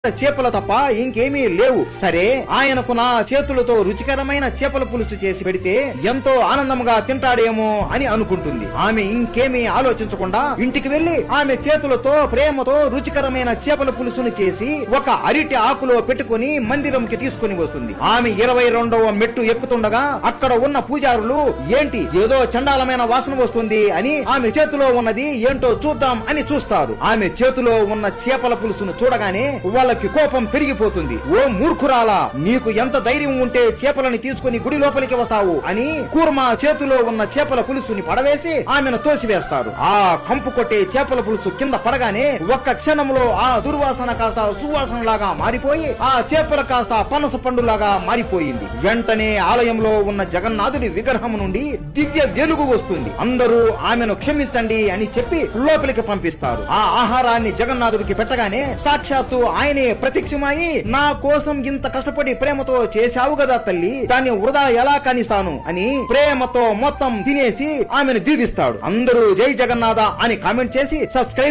చేపలు తప్ప ఇంకేమీ లేవు. సరే, ఆయనకు నా చేతులతో రుచికరమైన చేపల పులుసు చేసి పెడితే ఎంతో ఆనందంగా తింటాడేమో అని అనుకుంటుంది. ఆమె ఇంకేమీ ఆలోచించకుండా ఇంటికి వెళ్లి ఆమె చేతులతో ప్రేమతో రుచికరమైన చేపల పులుసును చేసి ఒక అరిటి ఆకులో పెట్టుకుని మందిరంకి తీసుకుని వస్తుంది. ఆమె 22వ మెట్టు ఎక్కుతుండగా అక్కడ ఉన్న పూజారులు ఏంటి ఏదో చండాలమైన వాసన వస్తుంది అని ఆమె చేతిలో ఉన్నది ఏంటో చూద్దాం అని చూస్తారు. ఆమె చేతిలో ఉన్న చేపల పులుసును చూడగానే వాళ్ళకి కోపం పెరిగిపోతుంది. ఓ మూర్ఖురాలా, నీకు ఎంత ధైర్యం ఉంటే చేపలని తీసుకుని గుడి లోపలికి వస్తావు అని కూర్మా చేతిలో ఉన్న చేపల పులుసుని పడవేసి ఆమెను తోసివేస్తారు. ఆ కంపు కొట్టే చేపల పులుసు కింద పడగానే ఒక్క క్షణంలో ఆ దుర్వాసన కాస్త సువాసనలాగా మారిపోయి ఆ చేపల కాస్త పనస పండులాగా మారిపోయింది. వెంటనే ఆలయంలో ఉన్న జగన్నాథుడి విగ్రహం నుండి దివ్య వెలుగు వస్తుంది. అందరూ ఆమెను క్షమించండి అని చెప్పి లోపలికి పంపిస్తారు. ఆ ఆహారాన్ని జగన్నాథుడికి పెట్టగానే సాక్షాత్తు ఆయనే ప్రత్యక్షమై, నా కోసం ఇంత కష్టపడి ప్రేమతో చేశావు కదా తల్లి, దాన్ని వృధా ఎలా కానిస్తాను అని ప్రేమతో మొత్తం తినేసి ఆమెను దీవిస్తాడు. అందరూ జై జగన్నాథ అని కామెంట్ చేసి సబ్స్క్రైబ్